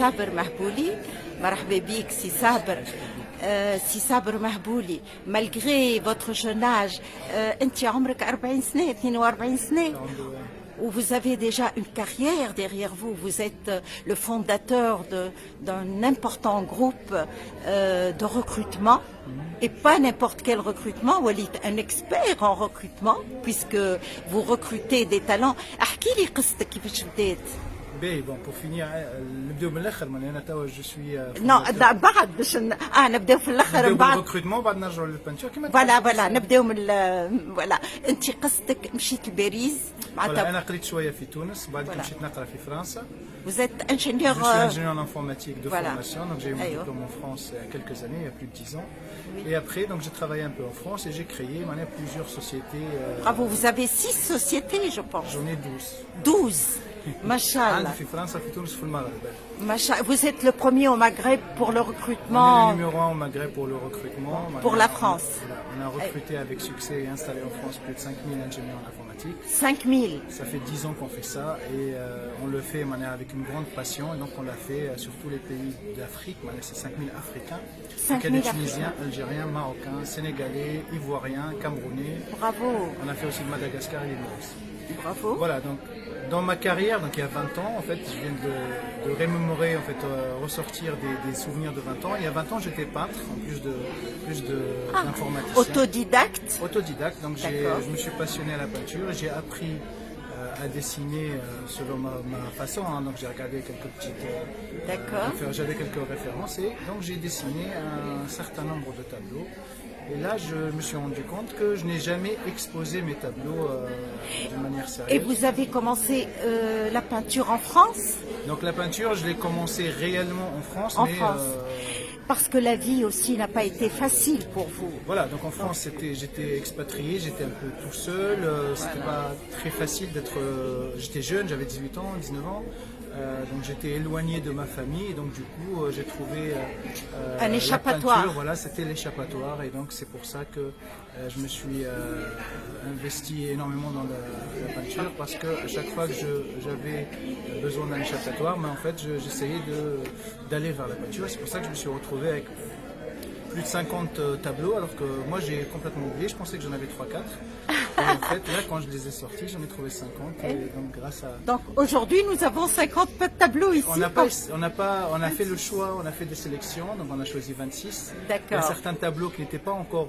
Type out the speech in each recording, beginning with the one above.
صابر مهبولي. مرحبا بك سي صابر. سي صابر مهبولي، malgré votre jeune âge, انت عمرك 40 سنة 42 سنة où vous avez déjà une carrière derrière vous. Vous êtes le fondateur d'un important groupe de recrutement, et pas n'importe quel recrutement, Walid, un expert en recrutement, puisque vous recrutez des talents. احكي لي قصتك كيفاش بدات. Bon, pour finir, نبداو من الاخر معناها انا توا جو سوي بعد باش نبداو في الاخر من بعد الريكروتمون بعد نرجعوا للبانتور كيما فوالا نبداو من فوالا. انت قصتك مشيت لباريس معناتها انا قريت شويه في تونس بعد مشيت نقرا في فرنسا. Vous êtes ingénieur. Je suis ingénieur en informatique de formation, donc j'ai eu mon diplôme en France il y a quelques années, il y a plus de 10 ans. Oui. Et après, donc j'ai travaillé un peu en France et j'ai créé plusieurs sociétés. Bravo, vous avez 6 sociétés, je pense. J'en ai 12. 12. Machallah. Vous êtes le premier au Maghreb pour le recrutement. On est le numéro 1 au Maghreb pour le recrutement. Pour la France. On a recruté avec succès et installé en France plus de 5000 ingénieurs en informatique. 5000. Ça fait 10 ans qu'on fait ça et on le fait avec une grande passion. Et donc on l'a fait sur tous les pays d'Afrique. C'est 5000 Africains. 5000 Tunisiens, Algériens, Marocains, Sénégalais, Ivoiriens, Camerounais. Bravo. On a fait aussi de Madagascar et l'île Maurice. Bravo. Voilà, donc dans ma carrière, donc il y a 20 ans, en fait, je viens de remémorer, en fait, ressortir des souvenirs de 20 ans. Il y a 20 ans, j'étais peintre, en plus d'informaticien. Autodidacte. Autodidacte, donc je me suis passionné à la peinture. J'ai appris à dessiner selon ma façon, hein, donc j'ai regardé quelques petites... j'avais quelques références et donc j'ai dessiné un certain nombre de tableaux. Et là, je me suis rendu compte que je n'ai jamais exposé mes tableaux d'une manière sérieuse. Et vous avez commencé la peinture en France? Donc la peinture, je l'ai commencé réellement en France. Parce que la vie aussi n'a pas été facile pour vous. Voilà, donc en France, j'étais expatrié, j'étais un peu tout seul, c'était pas très facile d'être... j'étais jeune, j'avais 18 ans, 19 ans. Donc j'étais éloigné de ma famille et donc du coup j'ai trouvé un échappatoire. La peinture, voilà, c'était l'échappatoire et donc c'est pour ça que je me suis investi énormément dans la peinture parce que à chaque fois que j'avais besoin d'un échappatoire, mais en fait j'essayais d'aller vers la peinture. C'est pour ça que je me suis retrouvé avec plus de 50 tableaux alors que moi j'ai complètement oublié, je pensais que j'en avais 3-4. Et en fait, là, quand je les ai sortis, j'en ai trouvé 50. Et donc, grâce à... Donc, aujourd'hui, nous avons 50 tableaux ici. On a fait le choix, on a fait des sélections, donc on a choisi 26. D'accord. Il y a certains tableaux qui n'étaient pas encore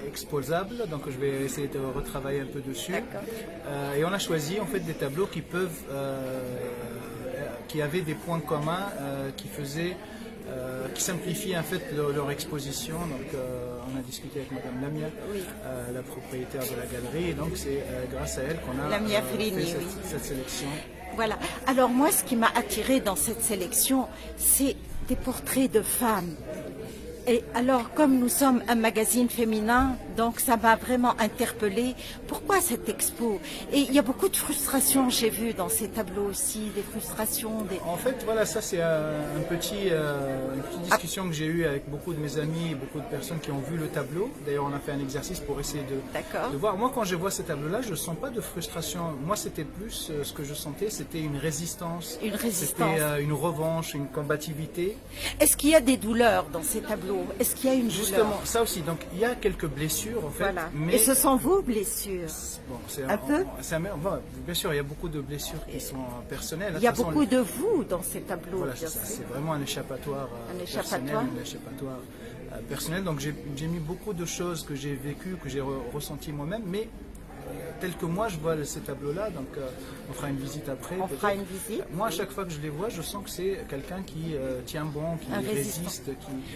exposables, donc je vais essayer de retravailler un peu dessus. Et on a choisi, en fait, des tableaux qui avaient des points communs, qui simplifient en fait leur exposition. Donc on a discuté avec Madame Lamia, la propriétaire de la galerie, et donc c'est grâce à elle qu'on a fait cette sélection. Voilà. Alors moi, ce qui m'a attiré dans cette sélection, c'est des portraits de femmes. Et alors, comme nous sommes un magazine féminin, donc ça m'a vraiment interpellée. Pourquoi cette expo? Et il y a beaucoup de frustrations, j'ai vu dans ces tableaux aussi, des frustrations. En fait, voilà, ça c'est une petite discussion que j'ai eue avec beaucoup de mes amis et beaucoup de personnes qui ont vu le tableau. D'ailleurs, on a fait un exercice pour essayer de voir. Moi, quand je vois ces tableaux-là, je ne sens pas de frustration. Moi, c'était plus ce que je sentais, c'était une résistance. Une résistance. C'était une revanche, une combativité. Est-ce qu'il y a des douleurs dans ces tableaux? Est-ce qu'il y a une douleur? Justement, ça aussi. Donc, il y a quelques blessures, en fait. Voilà. Mais... Et ce sont vos blessures? Bon, un peu bien sûr, il y a beaucoup de blessures qui sont personnelles. Il y a beaucoup de vous dans ces tableaux. Voilà, c'est vraiment un échappatoire personnel. Donc, j'ai mis beaucoup de choses que j'ai vécues, que j'ai ressenties moi-même, mais tel que moi je vois ces tableaux-là, donc on fera une visite après. On fera une visite. Moi, à chaque fois que je les vois, je sens que c'est quelqu'un qui tient bon, qui résiste.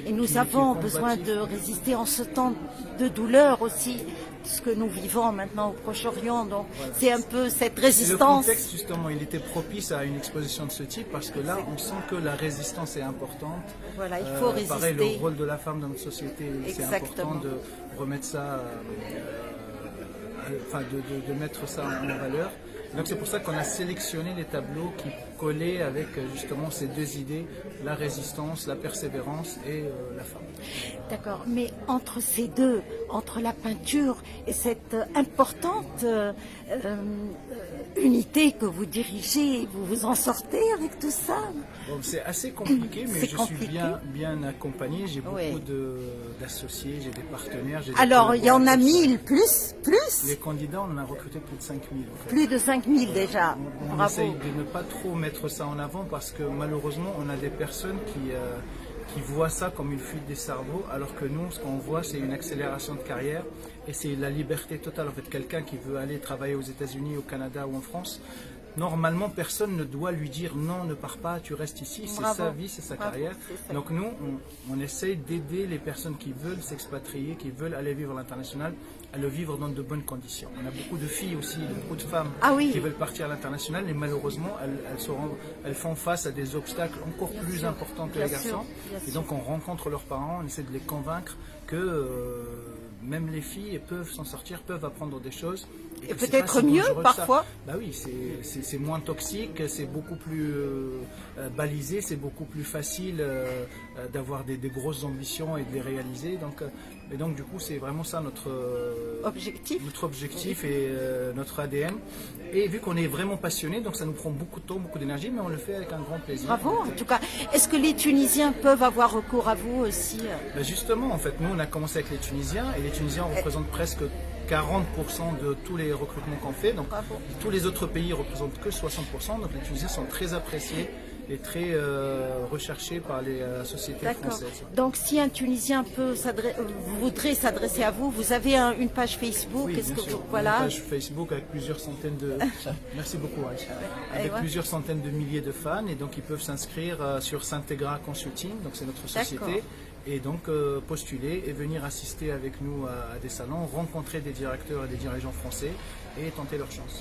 Et nous avons besoin de résister en ce temps de douleur aussi, ce que nous vivons maintenant au Proche-Orient. Donc c'est un peu cette résistance. Le contexte, justement, il était propice à une exposition de ce type parce que là, on sent que la résistance est importante. Voilà, il faut résister. Pareil, le rôle de la femme dans notre société, c'est important de remettre ça... de mettre ça en valeur. Donc c'est pour ça qu'on a sélectionné les tableaux qui coller avec justement ces deux idées, la résistance, la persévérance et la femme. D'accord, mais entre ces deux, entre la peinture et cette importante unité que vous dirigez, vous vous en sortez avec tout ça? Bon, c'est assez compliqué, mais C'est je compliqué. suis bien accompagné. J'ai beaucoup Oui. d'associés, j'ai des partenaires. J'ai des Alors, il y en a collaborateurs. 1000, plus Les candidats, on en a recruté plus de 5000. En fait. plus de 5000 déjà. On Bravo. essaye de ne pas trop mettre ça en avant parce que malheureusement, on a des personnes qui voient ça comme une fuite des cerveaux, alors que nous, ce qu'on voit, c'est une accélération de carrière et c'est la liberté totale. En fait, quelqu'un qui veut aller travailler aux États-Unis, au Canada ou en France, normalement, personne ne doit lui dire non, ne pars pas, tu restes ici. C'est Bravo. sa vie, c'est sa Bravo, carrière. c'est ça. Donc nous, on essaye d'aider les personnes qui veulent s'expatrier, qui veulent aller vivre à l'international, à le vivre dans de bonnes conditions. On a beaucoup de filles aussi, beaucoup de femmes Ah oui. qui veulent partir à l'international et malheureusement, elles font face à des obstacles encore plus sûr, importants que bien les garçons. sûr, bien Et sûr. donc on rencontre leurs parents, on essaie de les convaincre que même les filles peuvent s'en sortir, peuvent apprendre des choses. Et que c'est peut-être pas si mieux, dangereux que ça. parfois. Bah oui, c'est moins toxique, c'est beaucoup plus balisé, c'est beaucoup plus facile d'avoir des grosses ambitions et de les réaliser. Et donc du coup, c'est vraiment ça notre objectif et notre ADN. Et vu qu'on est vraiment passionné, donc ça nous prend beaucoup de temps, beaucoup d'énergie, mais on le fait avec un grand plaisir. Bravo, en tout cas. Est-ce que les Tunisiens peuvent avoir recours à vous aussi? Ben justement, en fait, nous on a commencé avec les Tunisiens et les Tunisiens représentent presque 40% de tous les recrutements qu'on fait. Donc Bravo. tous les autres pays représentent que 60%. Donc les Tunisiens sont très appréciés et très recherchés par les sociétés D'accord. françaises. Donc, si un Tunisien voudrait s'adresser à vous, vous avez une page Facebook. Oui, Est-ce bien que sûr. vous, Une voilà. page Facebook avec plusieurs centaines de... Merci beaucoup, Aïcha. Avec ouais. plusieurs centaines de milliers de fans et donc ils peuvent s'inscrire sur S'Integra Consulting, donc c'est notre société. D'accord. Et donc postuler et venir assister avec nous à des salons, rencontrer des directeurs et des dirigeants français et tenter leur chance.